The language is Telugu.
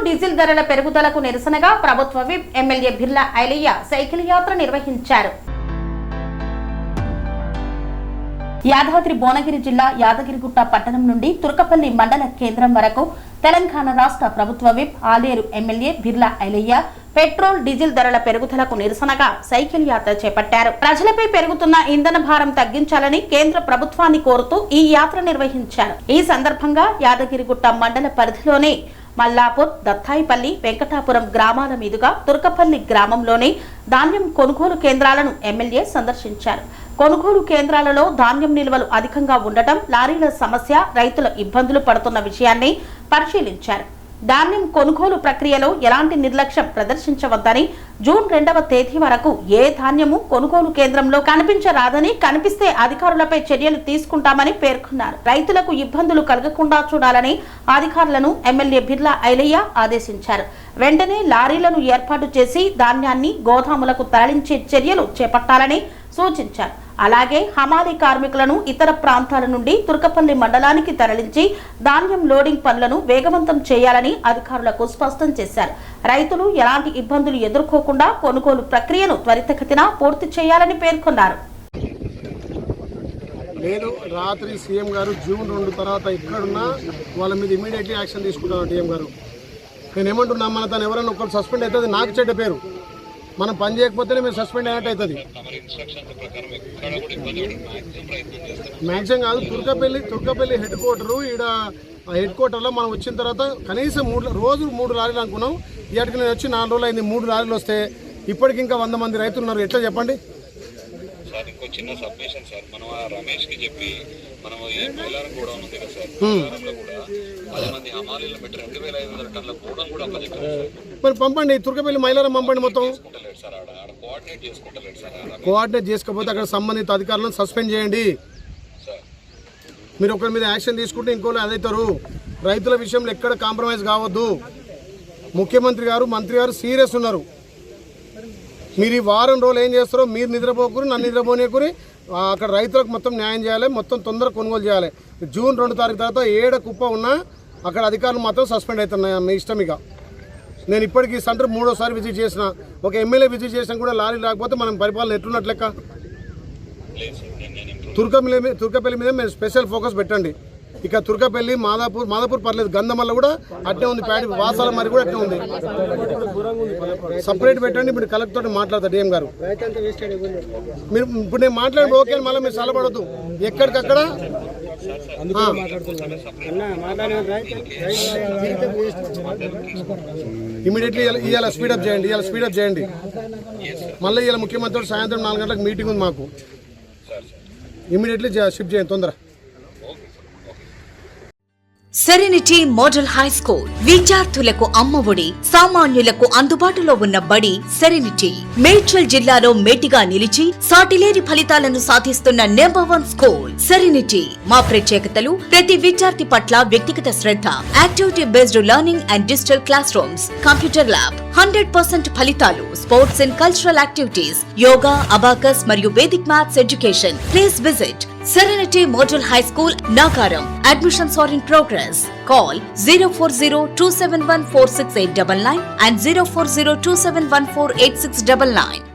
డీజిల్ ధరల పెరుగుదలకు నిరసనగా ప్రభుత్వ whip MLA Birla Ailaiah cycle యాత్ర నిర్వహించారు. యాదాద్రి భువనగిరి జిల్లా యాదగిరిగుట్ట పట్టణం నుండి తుర్కపల్లి మండల కేంద్రం వరకు తెలంగాణ రాష్ట్ర ప్రభుత్వ whip Aleru MLA Birla Ailaiah petrol diesel ధరల పెరుగుదలకు నిరసనగా సైకిల్ యాత్ర చేపట్టారు. ప్రజలపై పెరుగుతున్న ఇంధన భారం తగ్గించాలని కేంద్ర ప్రభుత్వాన్ని కోరుతూ ఈ యాత్ర నిర్వహించారు. ఈ సందర్భంగా యాదగిరిగుట్ట మండల పరిధిలోని మల్లాపూర్, దత్తాయిపల్లి, వెంకటాపురం గ్రామాల మీదుగా తుర్కపల్లి గ్రామంలోని ధాన్యం కొనుగోలు కేంద్రాలను ఎమ్మెల్యే సందర్శించారు. కొనుగోలు కేంద్రాలలో ధాన్యం నిల్వలు అధికంగా ఉండటం, లారీల సమస్య, రైతుల ఇబ్బందులు పడుతున్న విషయాన్ని పరిశీలించారు. ధాన్యం కొనుగోలు ప్రక్రియలో ఎలాంటి నిర్లక్ష్యం ప్రదర్శించవద్దని, జూన్ 2వ తేదీ వరకు ఏ ధాన్యము కొనుగోలు కేంద్రంలో కనిపించరాదని, కనిపిస్తే అధికారులపై చర్యలు తీసుకుంటామని పేర్కొన్నారు. రైతులకు ఇబ్బందులు కలగకుండా చూడాలని అధికారులను ఎమ్మెల్యే బిర్లా ఐలయ్య ఆదేశించారు. వెంటనే లారీలను ఏర్పాటు చేసి ధాన్యాన్ని గోదాములకు తరలించే చర్యలు చేపట్టాలని సూచించారు. అలాగే హమాలీ కార్మికులను ఇతర ప్రాంతాల నుండి తుర్కపల్లి మండలానికి తరలించి ధాన్యం లోడింగ్ పనులను వేగవంతం చేయాలని అధికారులకు స్పష్టం చేశారు. రైతులు ఎలాంటి ఇబ్బందులు ఎదుర్కోకుండా కొనుగోలు ప్రక్రియను త్వరితగతిన పూర్తి చేయాలని పేర్కొన్నారు. లేదు, రాత్రి సీఎం గారు జూన్ 2 తర్వాత ఎక్కడున్నా వాళ్ళ మీద ఇమీడియట్లీ యాక్షన్ తీసుకుంటారు. టీఎం గారు నేను ఏమంటున్నా, మన తను ఎవరైనా ఒకరు సస్పెండ్ అవుతుంది, నాకు చెడ్డ పేరు. మనం పని చేయకపోతేనే మీరు సస్పెండ్ అయినట్టు అవుతుంది. మ్యాక్సిమం కాదు, తుర్కపల్లి హెడ్ క్వార్టరు, ఈడ హెడ్ క్వార్టర్లో మనం వచ్చిన తర్వాత కనీసం 3 లారీలు అనుకున్నాం. ఇక్కడికి నేను వచ్చి 4 రోజులు అయింది. 3 లారీలు వస్తే ఇప్పటికి ఇంకా 100 మంది రైతులు ఉన్నారు. ఎట్లా చెప్పండి సార్? ఇంకో చిన్న సబ్మిషన్ సార్, మనం రమేష్ కి చెప్పి మనం మైలారం కూడా ఉంది కదా సార్, మైలారంలో కూడా 10 మంది హమాలీలు పెట్టి 2500 టన్నుల గోడం కూడా అప్పచెప్పారు సార్. మరి పంపండి, తుర్కపల్లి మైలారం పంపండి. మొత్తం సార్ ఆడ కోఆర్డినేట్ చేసుకుంటలేడు సార్. కోఆర్డినేట్ చేసుకోకపోతే అక్కడ సంబంధిత అధికారులను సస్పెండ్ చేయండి. మీరు ఒకరి మీద యాక్షన్ తీసుకుంటే ఇంకోళ్ళు అదవుతారు. రైతుల విషయంలో ఎక్కడ కాంప్రమైజ్ కావద్దు. ముఖ్యమంత్రి గారు, మంత్రి గారు సీరియస్ ఉన్నారు. మీరు ఈ వారం రోజులు ఏం చేస్తారో, మీరు నిద్రపోకూరి, నన్ను నిద్రపోనేకూరి, అక్కడ రైతులకు మొత్తం న్యాయం చేయాలి, మొత్తం తొందరగా కొనుగోలు చేయాలి. జూన్ 2 తారీఖు తర్వాత ఏడ కుప్ప ఉన్నా అక్కడ అధికారులు మాత్రం సస్పెండ్ అవుతున్నాయి. మీ ఇష్టం. ఇక నేను ఇప్పటికీ సెంటర్ 3వసారి విజిట్ చేసిన, ఒక ఎమ్మెల్యే విజిట్ చేసినా కూడా లారీ రాకపోతే మనం పరిపాలన ఎట్లున్నట్లు లెక్క. తుర్కపల్లి మీద మీరు స్పెషల్ ఫోకస్ పెట్టండి. ఇక తుర్కపల్లి, మాదాపూర్ పర్లేదు, గంధమల్ల కూడా అట్నే ఉంది, ప్యాడి వాసాల మరి కూడా అట్నే ఉంది. సపరేట్ పెట్టండి. ఇప్పుడు కలెక్టర్ తోటి మాట్లాడతా డిఎం గారు. మీరు ఇప్పుడు నేను మాట్లాడి ఓకే, మళ్ళీ మీరు చల్లబడద్దు. ఎక్కడికక్కడ ఇమీడియట్లీ ఇవాళ స్పీడప్ చేయండి. మళ్ళీ ఇవాళ ముఖ్యమంత్రి సాయంత్రం 4 గంటలకు మీటింగ్ ఉంది మాకు. ఇమీడియట్లీ షిఫ్ట్ చేయండి తొందర. సెరెనిటీ మోడల్ హై స్కూల్ విద్యార్థులకు అమ్మఒడి, సామాన్యులకు అందుబాటులో ఉన్న బడి సెరెనిటీ. మేడ్చల్ జిల్లాలో మేటిగా నిలిచి సాటిలేని ఫలితాలను సాధిస్తున్న #1 స్కూల్ సెరెనిటీ. మా ప్రత్యేకతలు: ప్రతి విద్యార్థి పట్ల వ్యక్తిగత శ్రద్ధ, activity based learning and digital classrooms, computer lab, 100% ఫలితాలు, sports and cultural activities, yoga, abacus మరియు Vedic maths education. Please visit Serenity Model High School, Nagaram. Admissions are in progress. Call 040-271-46899 and 040-271-48699.